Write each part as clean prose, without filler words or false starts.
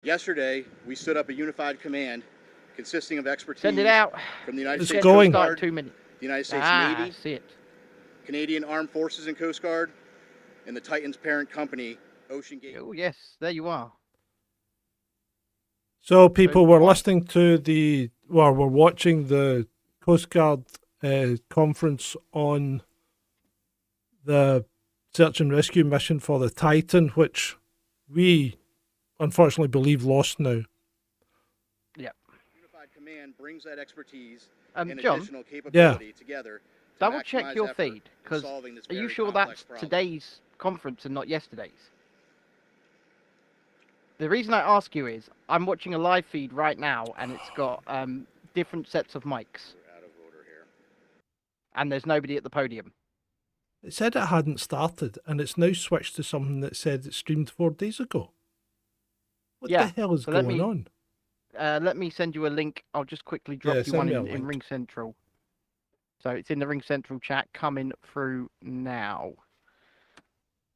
Yesterday, we stood up a unified command consisting of expertise Send it out. from the United It's States going. Coast Guard, 2 minutes. the United States I Navy, see it. Canadian Armed Forces and Coast Guard, and the Titan's parent company, Ocean Gate. Oh, yes, there you are. So people were listening to were watching the Coast Guard conference on the search and rescue mission for the Titan, which we unfortunately believe lost now. Yep. Unified command brings that expertise and John, additional capability together. Double check your feed, because are you sure that's today's conference and not yesterday's? The reason I ask you is I'm watching a live feed right now, and it's got different sets of mics. We're out of order here. And there's nobody at the podium. It said it hadn't started, and it's now switched to something that said it streamed 4 days ago. What the hell is going on? Let me send you a link. I'll just quickly drop you one in Ring Central. So it's in the Ring Central chat coming through now.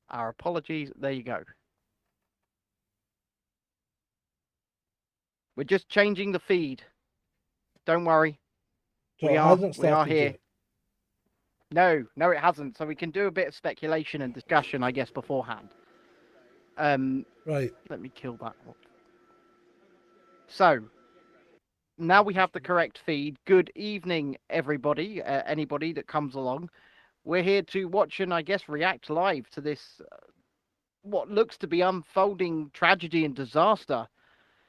Our apologies. There you go. We're just changing the feed. Don't worry. So we are here. Yet. No, it hasn't. So we can do a bit of speculation and discussion, I guess, beforehand. Right. Let me kill that one. So, now we have the correct feed. Good evening, everybody, anybody that comes along. We're here to watch and, I guess, react live to this, what looks to be unfolding tragedy and disaster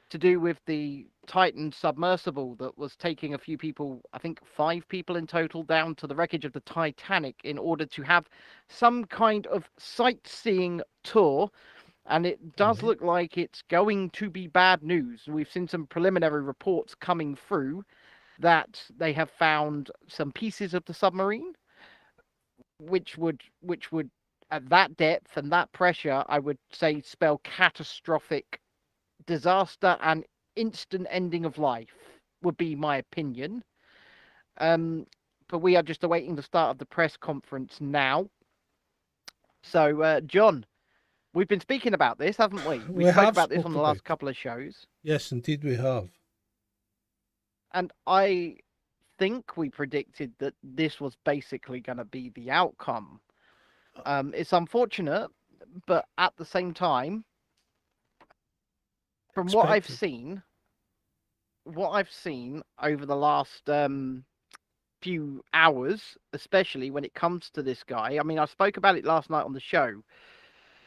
to do with the Titan submersible that was taking a few people, I think 5 people in total, down to the wreckage of the Titanic in order to have some kind of sightseeing tour. And it does look like it's going to be bad news. We've seen some preliminary reports coming through that they have found some pieces of the submarine, which would at that depth and that pressure, I would say, spell catastrophic disaster and instant ending of life, would be my opinion. But we are just awaiting the start of the press conference now. So, John, we've been speaking about this, haven't we? We spoke about this on the last couple of shows. Yes, indeed we have. And I think we predicted that this was basically going to be the outcome. It's unfortunate, but at the same time, from what I've seen over the last few hours, especially when it comes to this guy, I mean, I spoke about it last night on the show,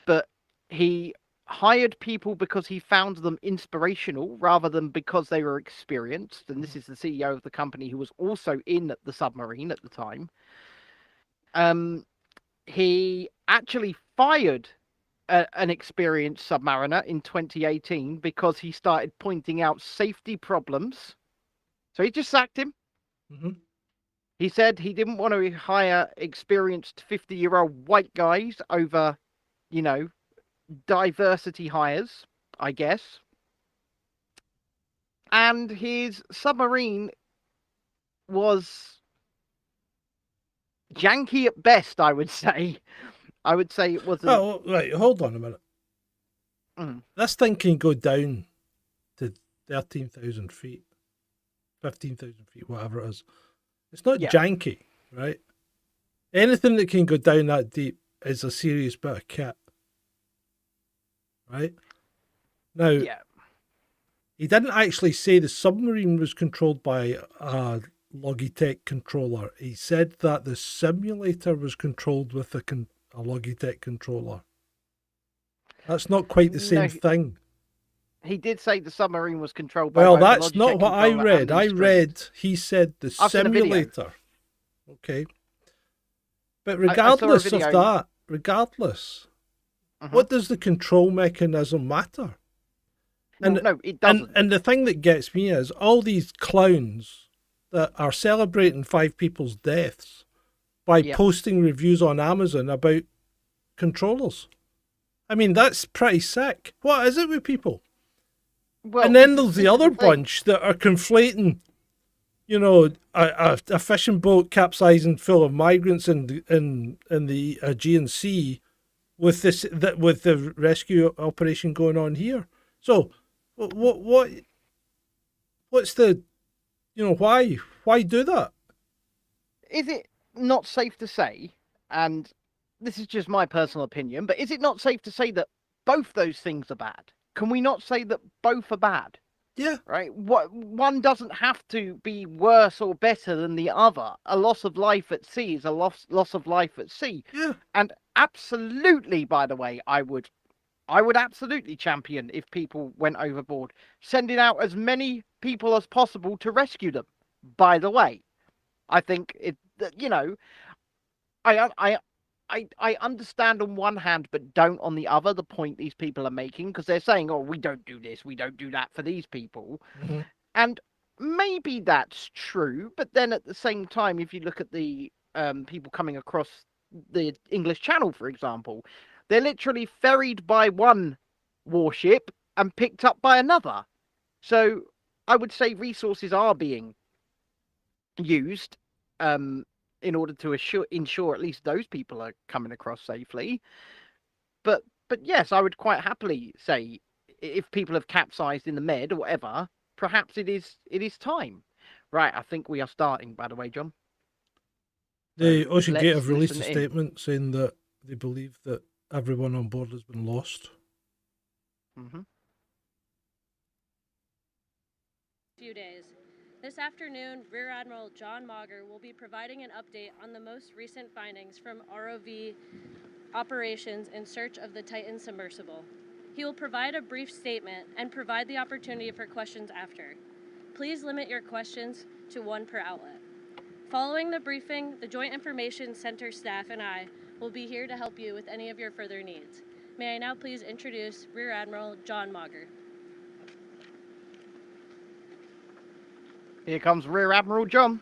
but he hired people because he found them inspirational rather than because they were experienced. And this is the CEO of the company who was also in the submarine at the time. He actually fired an experienced submariner in 2018 because he started pointing out safety problems. So he just sacked him. He said he didn't want to hire experienced 50-year-old white guys over, diversity hires, I guess. And his submarine was janky at best, I would say. I would say it was... Oh, right, hold on a minute. This thing can go down to 13,000 feet, 15,000 feet, whatever it is. It's not janky, right? Anything that can go down that deep is a serious bit of kit. Right? Now, he didn't actually say the submarine was controlled by a Logitech controller. He said that the simulator was controlled with a Logitech controller. That's not quite the same thing. He did say the submarine was controlled by... Well, that's not what I read. He said the simulator. Okay. But regardless of that, what does the control mechanism matter? No, it doesn't. And the thing that gets me is all these clowns that are celebrating 5 people's deaths by posting reviews on Amazon about controllers. I mean, that's pretty sick. What is it with people? Well, and then there's the other bunch that are conflating, a fishing boat capsizing full of migrants in the Aegean Sea with the rescue operation going on here. So, What's the, why do that? Is it not safe to say, and this is just my personal opinion, but is it not safe to say that both those things are bad? Can we not say that both are bad? Yeah. Right? What one doesn't have to be worse or better than the other. A loss of life at sea is a loss of life at sea. Yeah. And absolutely, by the way, I would absolutely champion if people went overboard, sending out as many people as possible to rescue them. By the way, I think I understand on one hand, but don't on the other, the point these people are making, because they're saying, oh, we don't do this, we don't do that for these people. Mm-hmm. And maybe that's true, but then at the same time, if you look at the people coming across the English Channel, for example, they're literally ferried by one warship and picked up by another. So I would say resources are being used in order to ensure at least those people are coming across safely. But yes, I would quite happily say if people have capsized in the Med or whatever, perhaps it is time. Right, I think we are starting, by the way, John. The Ocean Gate have released a listen in. statement saying that they believe that everyone on board has been lost. Mm-hmm. Few days. This afternoon, Rear Admiral John Mauger will be providing an update on the most recent findings from ROV operations in search of the Titan submersible. He will provide a brief statement and provide the opportunity for questions after. Please limit your questions to one per outlet. Following the briefing, the Joint Information Center staff and I will be here to help you with any of your further needs. May I now please introduce Rear Admiral John Mauger. Here comes Rear Admiral John.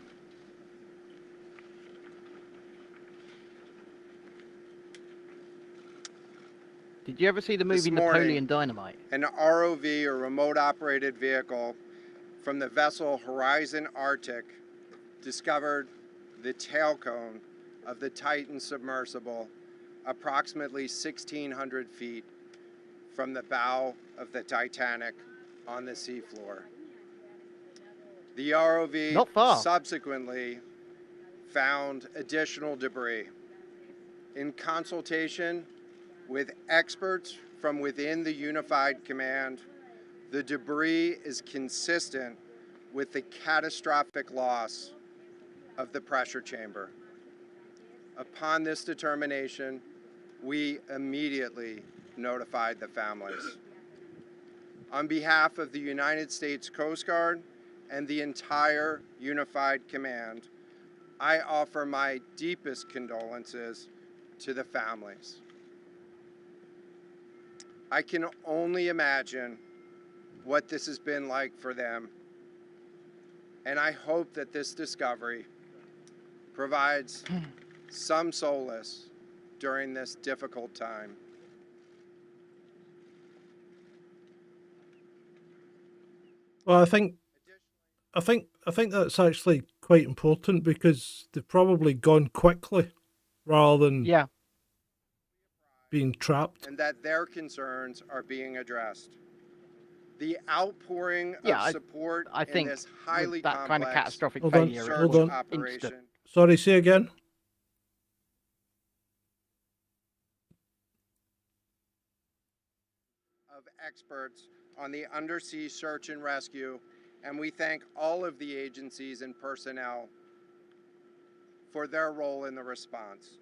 Did you ever see the movie Napoleon Dynamite? An ROV, or remote operated vehicle, from the vessel Horizon Arctic discovered the tail cone of the Titan submersible approximately 1,600 feet from the bow of the Titanic on the seafloor. The ROV subsequently found additional debris. In consultation with experts from within the Unified Command, the debris is consistent with the catastrophic loss of the pressure chamber. Upon this determination, we immediately notified the families. On behalf of the United States Coast Guard and the entire Unified Command, I offer my deepest condolences to the families. I can only imagine what this has been like for them, and I hope that this discovery provides some solace during this difficult time. Well, I think that's actually quite important, because they've probably gone quickly rather than being trapped. And that their concerns are being addressed. The outpouring of support I think in this highly that complex kind of catastrophic Hold on, failure search hold on. operation Sorry, say again. of experts on the undersea search and rescue, and we thank all of the agencies and personnel for their role in the response.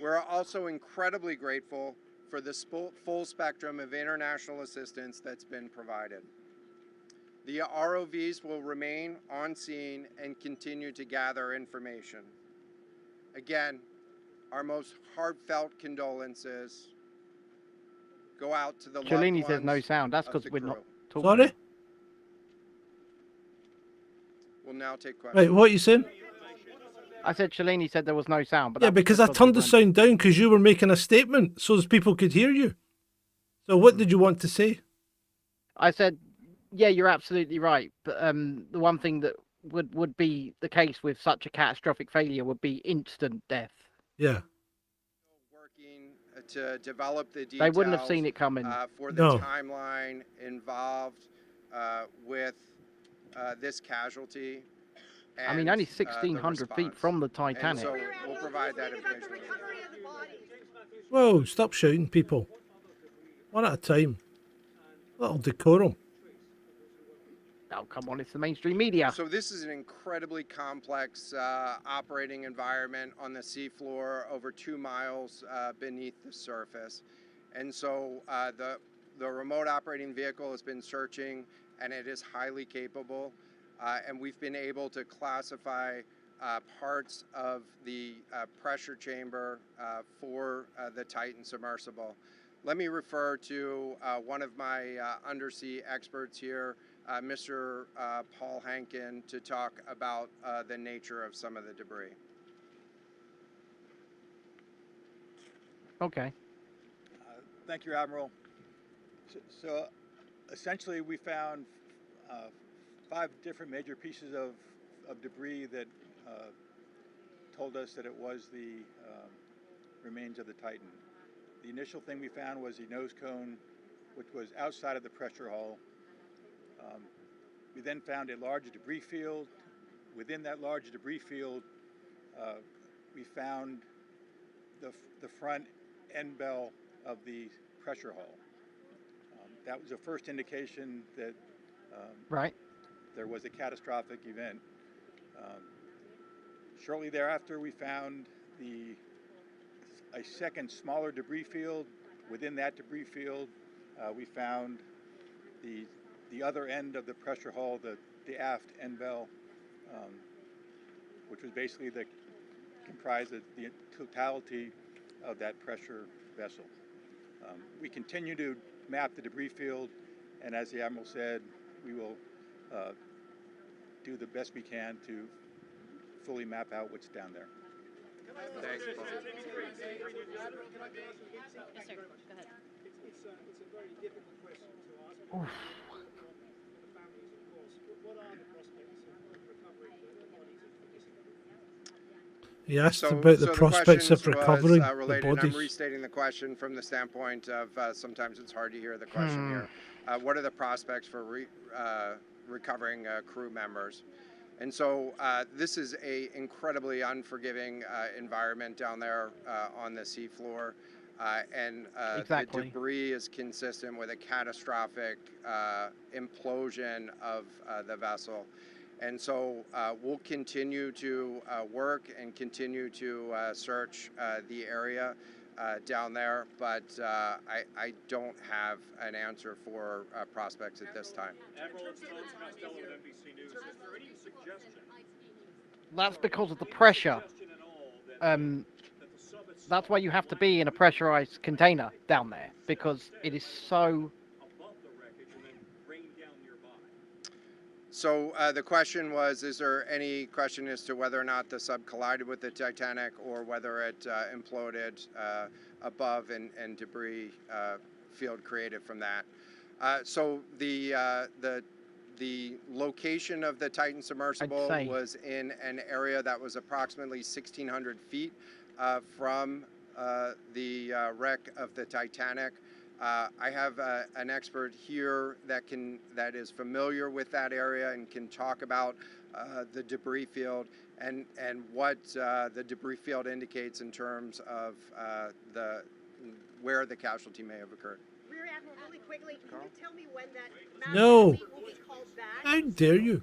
We're also incredibly grateful for the full spectrum of international assistance that's been provided. The ROVs will remain on scene and continue to gather information. Again, our most heartfelt condolences go out to the loved Cellini ones says no sound. That's of because the we're not crew. talking. Sorry? We'll now take questions. Right, what are you saying? I said Cellini said there was no sound, but Yeah, that was because I turned the we weren't- sound down because you were making a statement so as people could hear you. So what did you want to say? I said, yeah, you're absolutely right. But the one thing that would be the case with such a catastrophic failure would be instant death. Yeah. Working to develop the details. They wouldn't have seen it coming. For the No. timeline involved with this casualty. I mean, and, only the 1,600 feet response. from the And Titanic. so we'll provide that information. Whoa, stop shouting, people. One at a time. Little decorum. Oh, come on, it's the mainstream media. So this is an incredibly complex operating environment on the seafloor, over 2 miles beneath the surface. And so the remote operating vehicle has been searching, and it is highly capable. And we've been able to classify parts of the pressure chamber for the Titan submersible. Let me refer to one of my undersea experts here, Mr. Paul Hankin, to talk about the nature of some of the debris. Okay. Thank you, Admiral. So essentially, we found 5 different major pieces of debris that told us that it was the remains of the Titan. The initial thing we found was the nose cone, which was outside of the pressure hull. We then found a large debris field. Within that large debris field, we found the front end bell of the pressure hull. That was the first indication that Right. there was a catastrophic event. Shortly thereafter, we found a second smaller debris field. Within that debris field, we found the other end of the pressure hull, the aft end bell, which was basically comprised of the totality of that pressure vessel. We continue to map the debris field, and as the Admiral said, we will do the best we can to fully map out what's down there. Thanks, Paul. Yes, sir. Go ahead. It's a very difficult question to ask for the families, of course. What are the prospects of recovering the bodies of the missing? He asked about the prospects of recovering the related, and I'm bodies. restating the question from the standpoint of sometimes it's hard to hear the question here. What are the prospects for recovering crew members? And so this is a incredibly unforgiving environment down there on the seafloor. And Exactly. the debris is consistent with a catastrophic implosion of the vessel. And so we'll continue to work and continue to search the area down there, but I don't have an answer for prospects at this time. Admiral, it's Tom Costello at NBC News. Is there any suggestion? That's because of the pressure. Suggestion at all that the sub itself That's why you have to be in a pressurized container down there, because it is so... above the wreckage and then rain down nearby? So the question was, is there any question as to whether or not the sub collided with the Titanic or whether it imploded above and debris field created from that? So the location of the Titan submersible was in an area that was approximately 1,600 feet from the wreck of the Titanic. I have an expert here that is familiar with that area and can talk about the debris field and what the debris field indicates in terms of where the casualty may have occurred. Rear Admiral, really quickly, can you tell me when that No. will be called back? How dare you?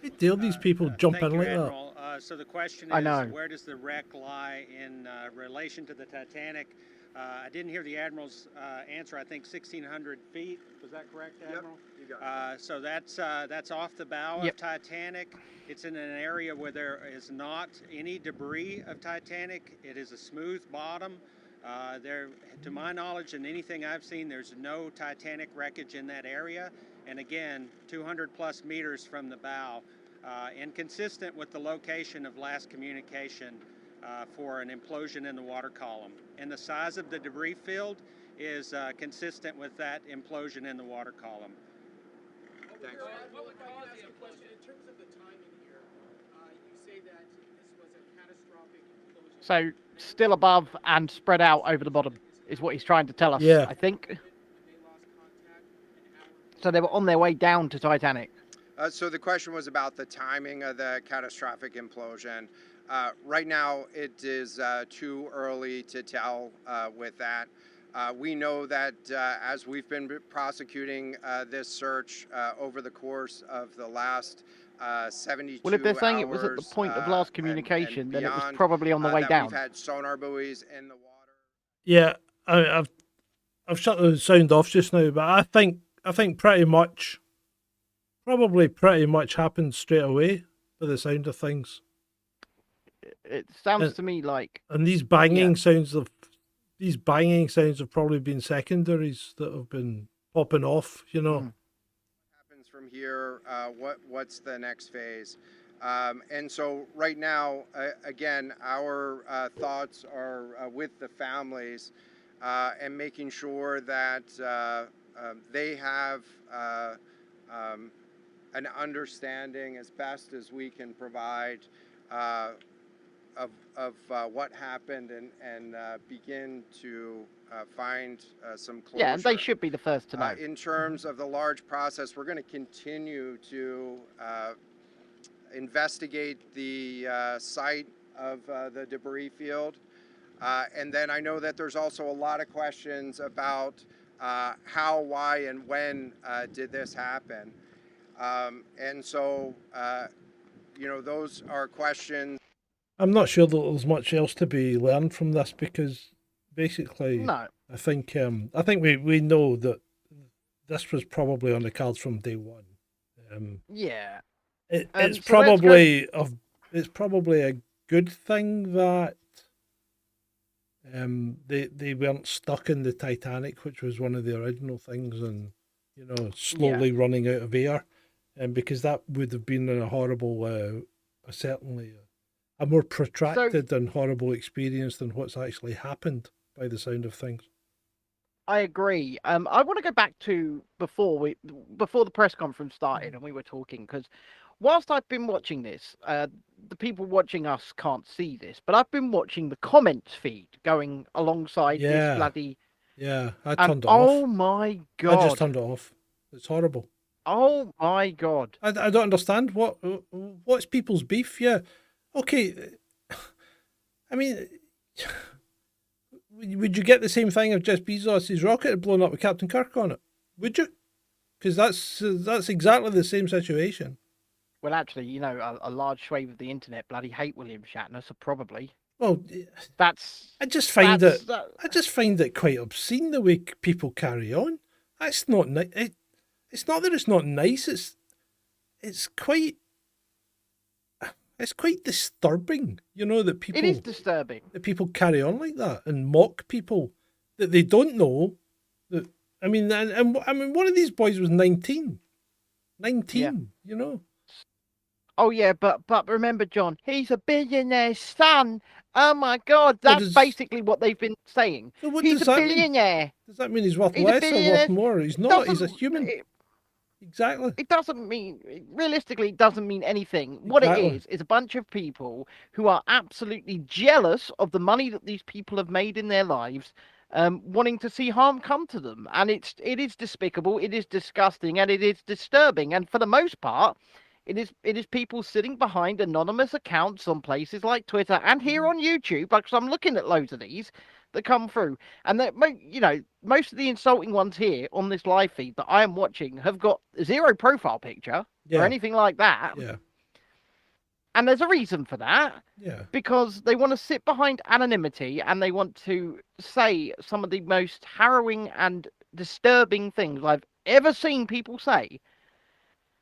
How dare these people jump Thank in you, like that? Admiral. So the question I is, know. where does the wreck lie in relation to the Titanic? I didn't hear the Admiral's answer. I think 1,600 feet. Was that correct, Admiral? You got it. So that's off the bow Yep. of Titanic. It's in an area where there is not any debris of Titanic. It is a smooth bottom. There, to my knowledge and anything I've seen, there's no Titanic wreckage in that area. And again, 200 plus meters from the bow, and consistent with the location of last communication for an implosion in the water column. And the size of the debris field is consistent with that implosion in the water column. Thanks. What would cause the implosion? In terms of the timing here, you say that this was a catastrophic implosion So still above and spread out over the bottom is what he's trying to tell us, Yeah. I think. So they were on their way down to Titanic. So the question was about the timing of the catastrophic implosion. Right now, it is too early to tell with that. We know that as we've been prosecuting this search over the course of the last 72 Well, if they're saying hours, it was at the point of last communication, and then it was beyond, probably on the way that down. We've had sonar buoys in the water. Yeah, I've shut the sound off just now, but I think pretty much happened straight away by the sound of things. It sounds to me like, and these banging sounds have probably been secondaries that have been popping off, you know. What happens from here? What's the next phase? And so right now, again, our thoughts are with the families and making sure that they have an understanding as best as we can provide of what happened and begin to find some closure. yeah, and they should be the first to know. In terms of the large process, we're going to continue to investigate the site of the debris field. And then I know that there's also a lot of questions about how, why, and when did this happen. And so, those are questions. I'm not sure that there's much else to be learned from this because basically, No. I think we know that this was probably on the cards from day one. Yeah. It's so probably a good thing that they weren't stuck in the Titanic, which was one of the original things, and slowly running out of air, and because that would have been a horrible, certainly a more protracted and horrible experience than what's actually happened by the sound of things. I agree. I want to go back to before the press conference started and we were talking, because whilst I've been watching this, the people watching us can't see this, but I've been watching the comments feed going alongside this bloody. Yeah, I turned it off. Oh my God. I just turned it off. It's horrible. Oh my God. I don't understand what's people's beef. Yeah, okay. I mean, would you get the same thing if Jeff Bezos' rocket had blown up with Captain Kirk on it? Would you? Because that's exactly the same situation. Well, actually, a large swathe of the internet bloody hate William Shatner, so probably. Well, I just find it quite obscene the way people carry on. That's not nice. It's not that it's not nice. It's quite disturbing. That people. It is disturbing that people carry on like that and mock people that they don't know. That I mean, one of these boys was 19. 19. Yeah. Oh yeah, but remember, John, he's a billionaire's son. Oh my God, that's basically what they've been saying. So he's a billionaire. Mean? Does that mean he's worth less or worth more? He's not. He's a human. Exactly. It doesn't mean, realistically, it doesn't mean anything. What it is a bunch of people who are absolutely jealous of the money that these people have made in their lives, wanting to see harm come to them. And it is despicable, it is disgusting, and it is disturbing. And for the most part, it is people sitting behind anonymous accounts on places like Twitter and here on YouTube, because I'm looking at loads of these that come through, and that most of the insulting ones here on this live feed that I am watching have got zero profile picture or anything like that. Yeah. And there's a reason for that. Yeah. Because they want to sit behind anonymity and they want to say some of the most harrowing and disturbing things I've ever seen people say.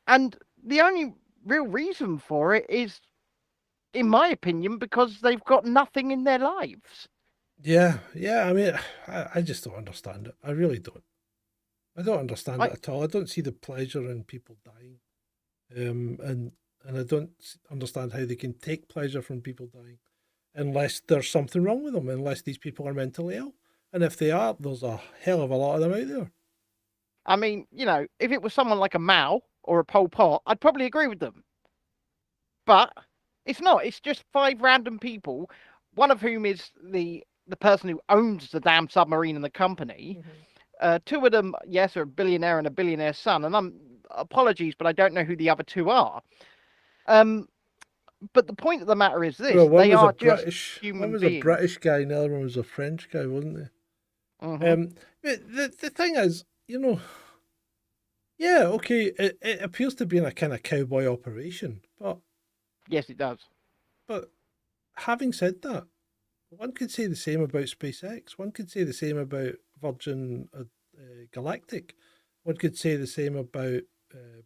And the only real reason for it is, in my opinion, because they've got nothing in their lives. Yeah. I mean, I just don't understand it. I really don't. I don't understand it at all. I don't see the pleasure in people dying. And I don't understand how they can take pleasure from people dying unless there's something wrong with them, unless these people are mentally ill. And if they are, there's a hell of a lot of them out there. I mean, if it was someone like a Mao or a Pol Pot, I'd probably agree with them. But it's not. It's just 5 random people one of whom is the person who owns the damn submarine and the company. Two of them, yes, are a billionaire and a billionaire's son, and apologies, but I don't know who the other two are. But the point of the matter is this: Well, they are just British, human one was beings. a British guy, and the other one was a French guy, wasn't he? But the thing is, you know, yeah, okay, it appears to be in a kind of cowboy operation, but yes, it does. But having said that, one could say the same about SpaceX. One could say the same about Virgin Galactic. One could say the same about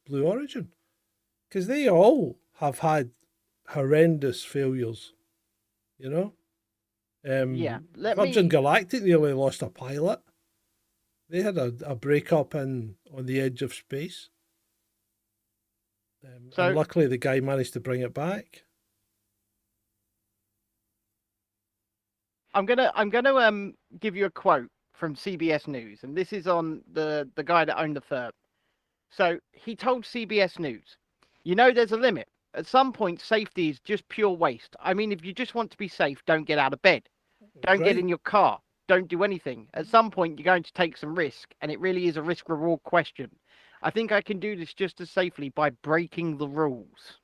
Blue Origin, because they all have had horrendous failures. You know, Yeah, Virgin Galactic nearly lost a pilot. They had a breakup on the edge of space. And luckily the guy managed to bring it back. I'm gonna give you a quote from CBS News, and this is on the guy that owned the firm. So he told CBS News, "You know, there's a limit. At some point, safety is just pure waste. I mean, if you just want to be safe, don't get out of bed. Don't get in your car. Don't do anything. At some point, you're going to take some risk, and it really is a risk-reward question. I think I can do this just as safely by breaking the rules."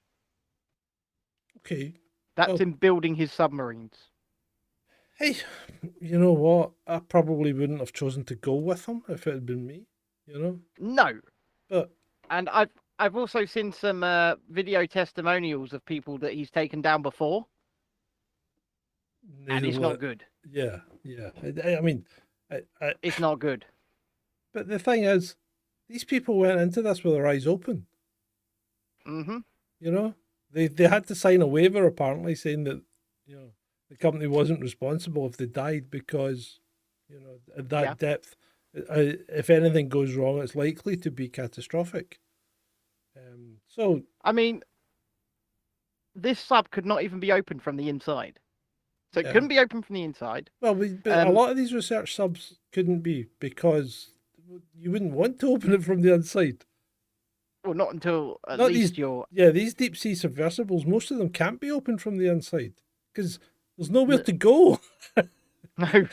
Okay. That's in building his submarines. Hey, you know what? I probably wouldn't have chosen to go with him if it had been me, you know? No. But and I've also seen some video testimonials of people that he's taken down before. And it's not good. Yeah. I mean, it's not good. But the thing is, these people went into this with their eyes open. Mm-hmm. You know, they had to sign a waiver apparently saying that, you know, the company wasn't responsible if they died because, you know, at that depth, if anything goes wrong, it's likely to be catastrophic. So I mean, this sub could not even be opened from the inside. So it couldn't be opened from the inside. Well, but a lot of these research subs couldn't be because you wouldn't want to open it from the inside. Well, not until at Not least these, you're... Yeah, these deep sea submersibles, most of them can't be opened from the inside because there's nowhere to go. No.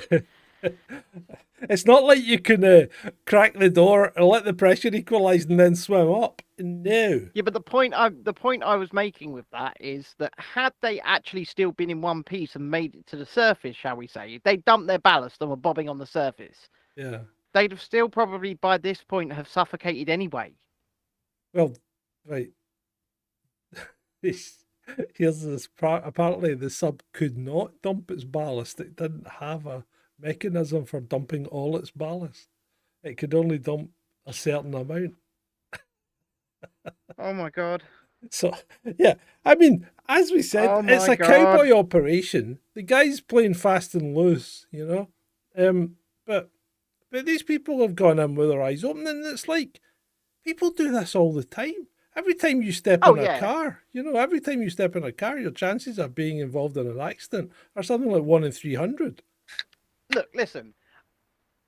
It's not like you can crack the door and let the pressure equalise and then swim up. No. Yeah, but the point I was making with that is that had they actually still been in one piece and made it to the surface, shall we say, they dumped their ballast and were bobbing on the surface. Yeah. They'd have still probably by this point have suffocated anyway. Well, right. Here's this part. Apparently, the sub could not dump its ballast. It didn't have a mechanism for dumping all its ballast. It could only dump a certain amount. Oh my God. So, yeah, I mean, as we said, it's a cowboy operation. The guy's playing fast and loose, you know? But these people have gone in with their eyes open, and it's like, people do this all the time. Every time you step in a car, you know, every time you step in a car, your chances of being involved in an accident are something like 1 in 300. Look, listen,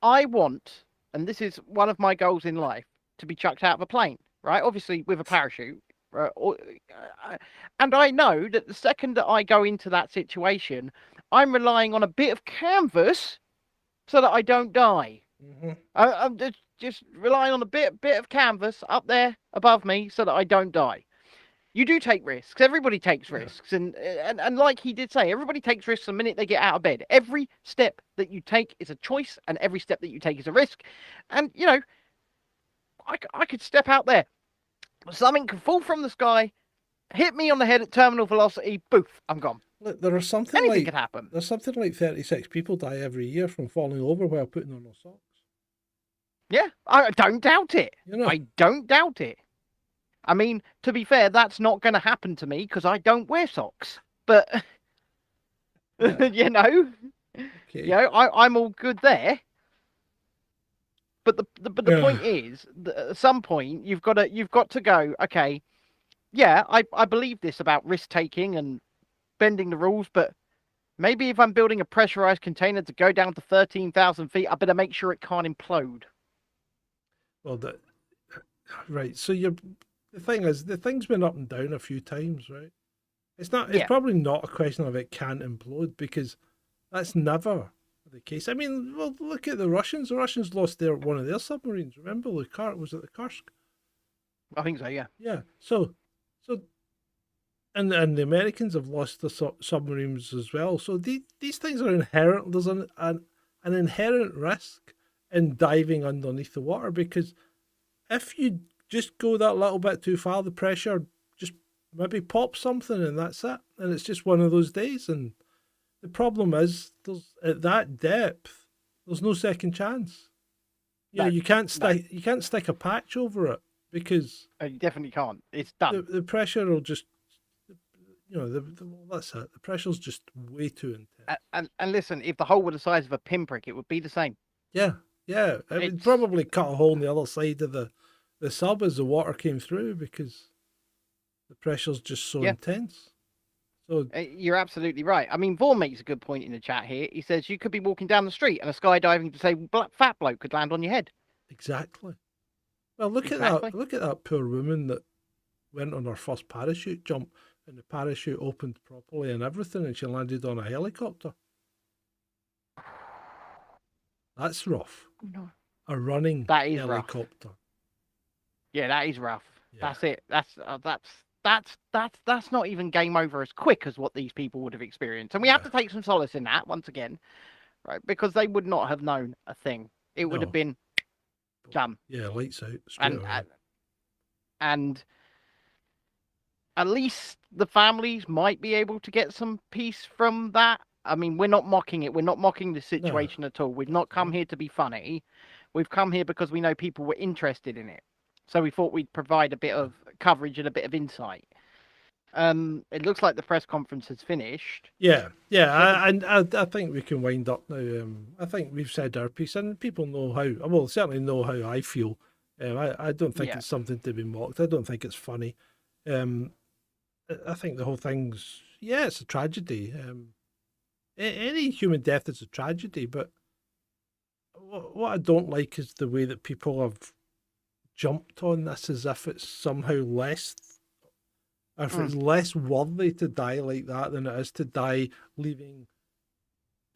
I want, and this is one of my goals in life, to be chucked out of a plane, right? Obviously with a parachute. And I know that the second that I go into that situation, I'm relying on a bit of canvas so that I don't die. Mm-hmm. I'm just relying on a bit of canvas up there above me so that I don't die. You do take risks. Everybody takes risks. And like he did say, everybody takes risks the minute they get out of bed. Every step that you take is a choice, and every step that you take is a risk. And, you know, I could step out there. Something could fall from the sky, hit me on the head at terminal velocity, boof, I'm gone. Look, there are something Anything like could happen. There's something like 36 people die every year from falling over while putting on their socks. Yeah, I don't doubt it. You know. I don't doubt it. I mean, to be fair, that's not going to happen to me because I don't wear socks. But, you know, I'm all good there. But the point is, that at some point, you've got to go, okay, yeah, I believe this about risk taking and bending the rules, but maybe if I'm building a pressurized container to go down to 13,000 feet, I better make sure it can't implode. Well, right. So the thing is, the thing's been up and down a few times, right? It's not. It's probably not a question of it can't implode, because that's never the case. I mean, well, look at the Russians. The Russians lost one of their submarines. Remember was it the Kursk? I think so. Yeah. Yeah. So, and the Americans have lost the submarines as well. So these things are inherent. There's an inherent risk in diving underneath the water, because if you just go that little bit too far, the pressure just maybe pops something, and that's it. And it's just one of those days. And the problem is, at that depth, there's no second chance. You can't stick a patch over it, because you definitely can't. It's done. The pressure will just, that's it. The pressure's just way too intense. And listen, if the hole were the size of a pinprick, it would be the same. Yeah. It would probably cut a hole on the other side of the sub as the water came through, because the pressure's just so intense. So you're absolutely right. I mean, Vaughan makes a good point in the chat here. He says you could be walking down the street and a skydiving disabled fat bloke could land on your head. Exactly. Well, look at that. Look at that poor woman that went on her first parachute jump, and the parachute opened properly and everything, and she landed on a helicopter. That's rough. No. A running helicopter. Rough. Yeah, that is rough. Yeah. That's it. That's not even game over as quick as what these people would have experienced. And we have to take some solace in that once again, right? Because they would not have known a thing. It would have been done. Yeah, lights out. And at least the families might be able to get some peace from that. I mean, we're not mocking it. We're not mocking the situation at all. We've not come here to be funny. We've come here because we know people were interested in it. So we thought we'd provide a bit of coverage and a bit of insight. It looks like the press conference has finished. Yeah. I think we can wind up now. I think we've said our piece, and people know certainly know how I feel. I don't think it's something to be mocked. I don't think it's funny. I think the whole thing's it's a tragedy. Any human death is a tragedy, but what I don't like is the way that people have jumped on this as if it's somehow less, or if it's less worthy to die like that than it is to die leaving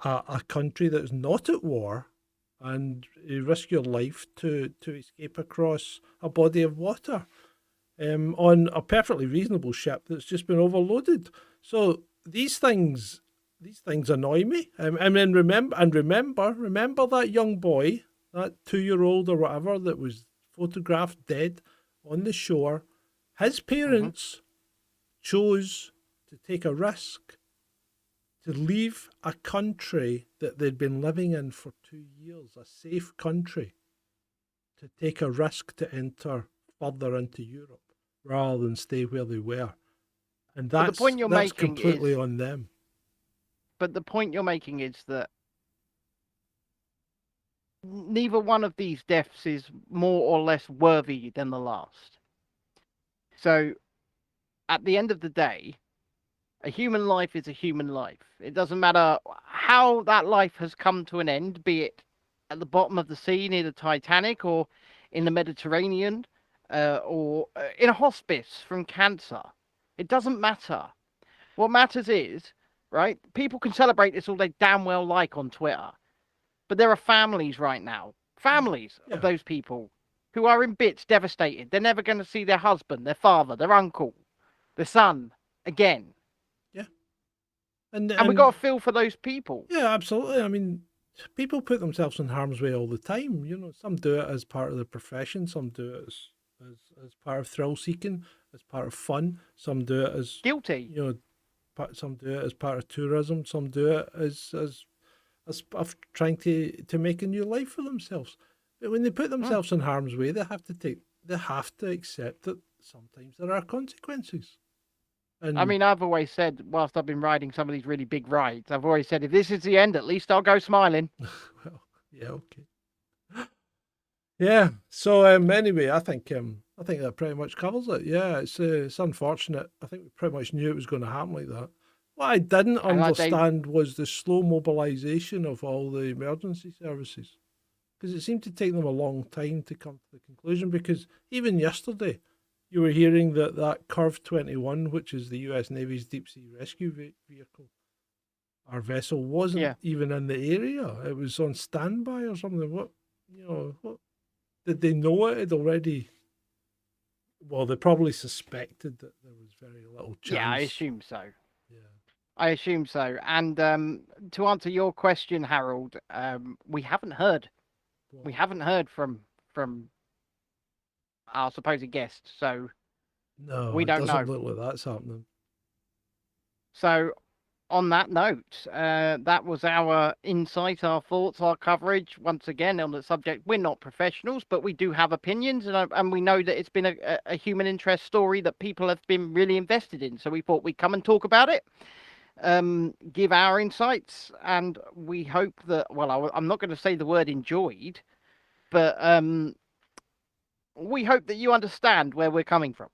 a country that's not at war, and you risk your life to escape across a body of water on a perfectly reasonable ship that's just been overloaded. So these things annoy me. And then remember that young boy, that 2-year-old or whatever that was photographed dead on the shore. His parents chose to take a risk to leave a country that they'd been living in for 2 years, a safe country, to take a risk to enter further into Europe rather than stay where they were. And that's completely on them. But the point you're making is that neither one of these deaths is more or less worthy than the last. So, at the end of the day, a human life is a human life. It doesn't matter how that life has come to an end, be it at the bottom of the sea near the Titanic, or in the Mediterranean, or in a hospice from cancer. It doesn't matter. What matters is, right, people can celebrate this all they damn well like on Twitter. But there are families right now, of those people who are in bits, devastated. They're never going to see their husband, their father, their uncle, their son again. Yeah. And we've got to feel for those people. Yeah, absolutely. I mean, people put themselves in harm's way all the time. You know, some do it as part of the profession. Some do it as part of thrill seeking, as part of fun. Some do it as guilty. You know, some do it as part of tourism. Some do it as of trying to make a new life for themselves. But when they put themselves in harm's way, they have to accept that sometimes there are consequences. And I mean, I've always said, whilst I've been riding some of these really big rides, I've always said, if this is the end, at least I'll go smiling. Well, yeah, okay. Yeah. So anyway, I think that pretty much covers it. Yeah, it's unfortunate. I think we pretty much knew it was going to happen like that. What I didn't understand was the slow mobilisation of all the emergency services, because it seemed to take them a long time to come to the conclusion. Because even yesterday, you were hearing that that Curve 21, which is the U.S. Navy's deep sea rescue vehicle, our vessel wasn't even in the area. It was on standby or something. What did they know it had already? Well, they probably suspected that there was very little chance. Yeah, I assume so. Yeah. I assume so. And to answer your question, Harold, we haven't heard. Well, We haven't heard from our supposed guest, so no, we don't it doesn't know. look like that's happening. So, on that note, that was our insight, our thoughts, our coverage. Once again, on the subject, we're not professionals, but we do have opinions, and we know that it's been a human interest story that people have been really invested in. So we thought we'd come and talk about it, give our insights, and we hope that, well, I'm not going to say the word enjoyed, but we hope that you understand where we're coming from.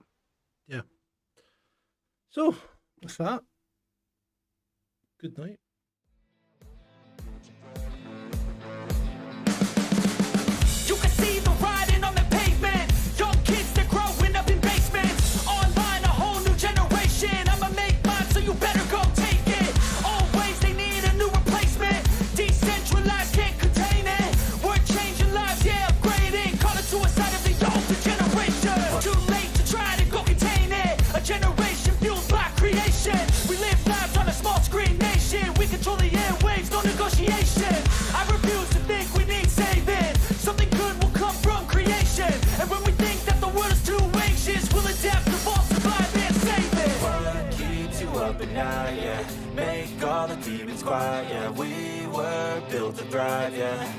Yeah. So, with that, good night. You can see the writing on the pavement. Young kids, they're growing up in basements. Online, a whole new generation. I'ma make mine, so you better go take it. Always, they need a new replacement. Decentralized, can't contain it. We're changing lives, yeah, upgrading. Call it suicide of the older generation. Too late to try to go contain it. A generation fueled by creation. We live lives on a small screen nation. We control the airwaves, no negotiation. I refuse to think we need saving. Something good will come from creation. And when we think that the world is too anxious, we'll adapt, evolve, survive, and save it. What keeps you up at night, yeah? Make all the demons quiet, yeah. We were built to thrive, yeah.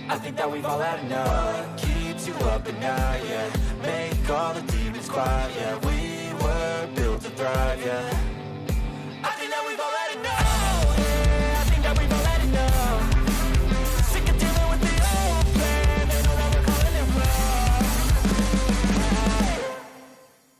I think that we've all had enough. What keeps you up at night, yeah? Make all the demons quiet, yeah.